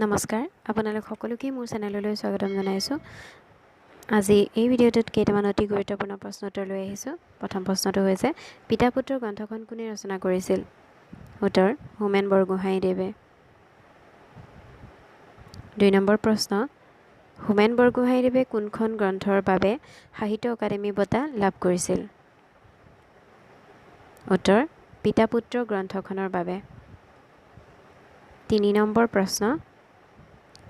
নমস্কাৰ আপোনালোক সকলোকে মোৰ চেনেললৈ স্বাগতম জনাইছোঁ। আজি এই ভিডিঅ'টোত কেইটামান অতি গুৰুত্বপূৰ্ণ প্ৰশ্ন উত্তৰ লৈ আহিছোঁ। প্ৰথম প্ৰশ্নটো হৈছে পিতা পুত্ৰ গ্ৰন্থখন কোনে ৰচনা কৰিছিল? উত্তৰ হোমেন বৰগোহাঞিদেৱে। ২ নম্বৰ প্ৰশ্ন হোমেন বৰগোহাঞিদেৱে কোনখন গ্ৰন্থৰ বাবে সাহিত্য অকাডেমি বঁটা লাভ কৰিছিল? উত্তৰ পিতা পুত্ৰ গ্ৰন্থখনৰ বাবে। ৩ নম্বৰ প্ৰশ্ন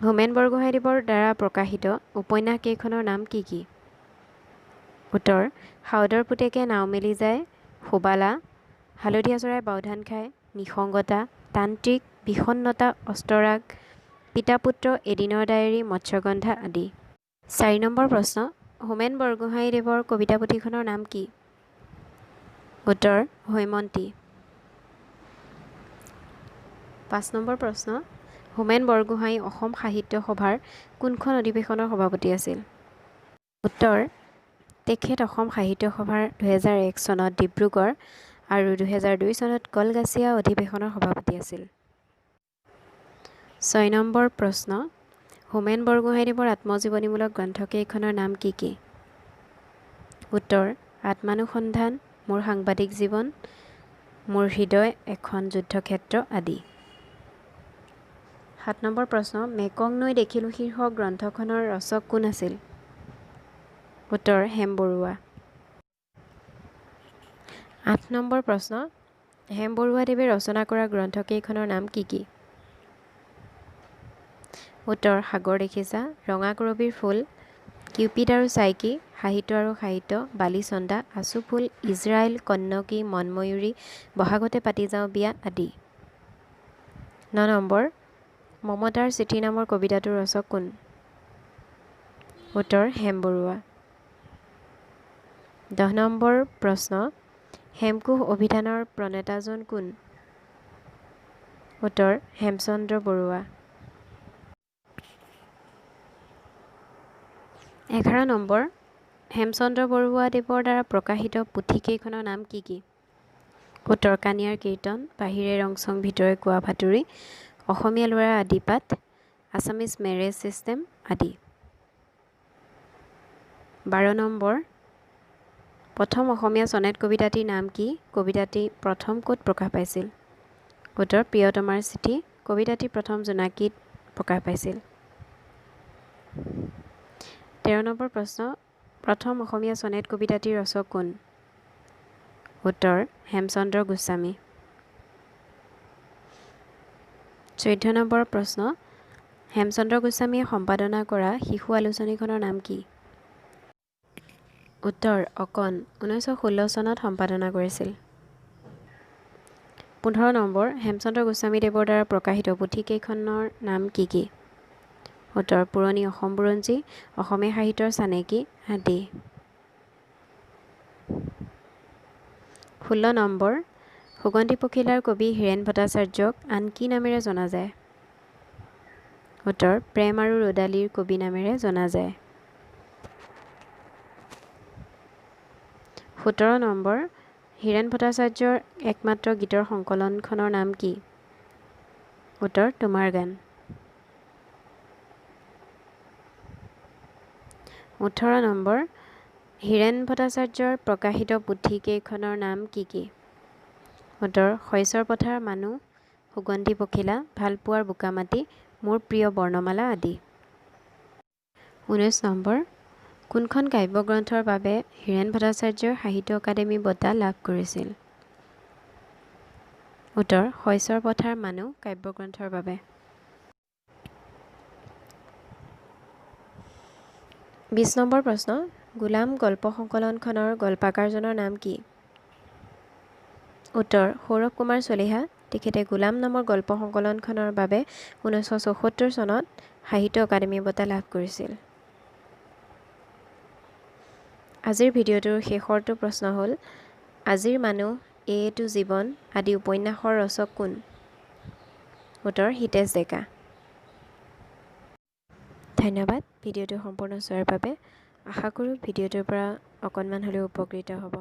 হোমেন বৰগোহাঞিদেৱৰ দ্বাৰা প্ৰকাশিত উপন্যাস কেইখনৰ নাম কি কি? উত্তৰ সাউদৰ পুতেকে নাও মেলি যায়, সুবালা, হালধীয়া চৰাই বাওধান খায়, নিসংগতা, তান্ত্ৰিক, বিষণ্ণতা, অস্তৰাগ, পিতা পুত্ৰ, এদিনৰ ডায়েৰী, মৎস্যগন্ধা আদি। ৪ নম্বৰ প্ৰশ্ন হোমেন বৰগোহাঞিদেৱৰ কবিতা পুথিখনৰ নাম কি? উত্তৰ হৈমন্তী। ৫ নম্বৰ প্ৰশ্ন হোমেন বৰগোহাঞি অসম সাহিত্য সভাৰ কোনখন অধিৱেশনৰ সভাপতি আছিল? উত্তৰ তেখেত অসম সাহিত্য সভাৰ ২০০১ চনত ডিব্ৰুগড় আৰু ২০০২ চনত কলগাছিয়া অধিৱেশনৰ সভাপতি আছিল। ৬ নম্বৰ প্ৰশ্ন হোমেন বৰগোহাঞিদেৱৰ আত্মজীৱনীমূলক গ্ৰন্থ কেইখনৰ নাম কি কি? উত্তৰ আত্মানুসন্ধান, মোৰ সাংবাদিক জীৱন, মোৰ হৃদয় এখন যুদ্ধক্ষেত্ৰ আদি। ৭ নম্বৰ প্ৰশ্ন মেকং নৈ দেখিলোঁ শীৰ্ষক গ্ৰন্থখনৰ ৰচক কোন আছিল? উত্তৰ হেম বৰুৱা। ৮ নম্বৰ প্ৰশ্ন হেম বৰুৱাদেৱে ৰচনা কৰা গ্ৰন্থ কেইখনৰ নাম কি কি? উত্তৰ সাগৰ দেখিছা, ৰঙা কৰবীৰ ফুল, কিউপিড আৰু চাইকি, সাহিত্য আৰু সাহিত্য, বালিচন্দা, আচু ফুল, ইজৰাইল, কন্নকী, মনময়ূৰী, বহাগতে পাতি যাওঁ বিয়া আদি। ৯ নম্বৰ মমতাৰ চিঠি নামৰ কবিতাটোৰ ৰচক কোন? উত্তৰ হেম বৰুৱা। ১০ নম্বৰ প্ৰশ্ন হেমকোষ অভিধানৰ প্ৰণেতাজন কোন? উত্তৰ হেমচন্দ্ৰ বৰুৱা। ১১ নম্বৰ হেমচন্দ্ৰ বৰুৱাদেৱৰ দ্বাৰা প্ৰকাশিত পুথি কেইখনৰ নাম কি কি? উত্তৰ কাণিয়াৰ কীৰ্তন, বাহিৰে ৰংচং ভিতৰে কোৱা ভাতুৰী, অসমীয়া ল'ৰা আদিপাঠ, আছামিজ মেৰেজ ছিষ্টেম আদি। ১২ নম্বৰ প্ৰথম অসমীয়া চনেট কবিতাটিৰ নাম কি? কবিতাটি প্ৰথম ক'ত প্ৰকাশ পাইছিল? উত্তৰ প্ৰিয়তমাৰ চিঠি, কবিতাটি প্ৰথম জোনাকীত প্ৰকাশ পাইছিল। ১৩ নম্বৰ প্ৰশ্ন প্ৰথম অসমীয়া চনেট কবিতাটিৰ ৰচক কোন? উত্তৰ হেমচন্দ্ৰ গোস্বামী। ১৪ নম্বৰ প্ৰশ্ন হেমচন্দ্ৰ গোস্বামীয়ে সম্পাদনা কৰা শিশু আলোচনীখনৰ নাম কি? উত্তৰ অকণ, ১৯১৬ চনত সম্পাদনা কৰিছিল। ১৫ নম্বৰ হেমচন্দ্ৰ গোস্বামীদেৱৰ দ্বাৰা প্ৰকাশিত পুথি কেইখনৰ নাম কি কি? উত্তৰ পুৰণি অসম বুৰঞ্জী, অসমীয়া সাহিত্যৰ চানেকি আদি। ১৬ নম্বৰ সুগন্ধি পখিলাৰ কবি হীৰেণ ভট্টাচাৰ্যক আন কি নামেৰে জনা যায়? উত্তৰ প্ৰেম আৰু ৰ'দালিৰ কবি নামেৰে জনা যায়। ১৭ নম্বৰ হীৰেণ ভট্টাচাৰ্যৰ একমাত্ৰ গীতৰ সংকলনখনৰ নাম কি? উত্তৰ তোমাৰ গান। ১৮ নম্বৰ হীৰেণ ভট্টাচাৰ্যৰ প্ৰকাশিত পুথি কেইখনৰ নাম কি কি? উত্তৰ শইচৰ পথাৰ মানুহ, সুগন্ধি পখিলা, ভালপোৱাৰ বোকামাটি, মোৰ প্ৰিয় বৰ্ণমালা আদি। ১৯ নম্বৰ কোনখন কাব্যগ্ৰন্থৰ বাবে হীৰেণ ভট্টাচাৰ্যই সাহিত্য অকাডেমি বঁটা লাভ কৰিছিল? উত্তৰ শইচৰ পথাৰ মানুহ কাব্যগ্ৰন্থৰ বাবে। ২০ নম্বৰ প্ৰশ্ন গোলাম গল্প সংকলনখনৰ গল্পাকাৰজনৰ নাম কি? উত্তৰ সৌৰভ কুমাৰ চলিহা। তেখেতে গোলাম নামৰ গল্প সংকলনখনৰ বাবে ১৯৭৪ চনত সাহিত্য অকাডেমি বঁটা লাভ কৰিছিল। আজিৰ ভিডিঅ'টোৰ শেষৰটো প্ৰশ্ন হ'ল আজিৰ মানুহ এইটো জীৱন আদি উপন্যাসৰ ৰচক কোন? উত্তৰ হিতেশ ডেকা। ধন্যবাদ ভিডিঅ'টো সম্পূৰ্ণ চোৱাৰ বাবে। আশা কৰোঁ ভিডিঅ'টোৰ পৰা অকণমান হ'লেও উপকৃত হ'ব।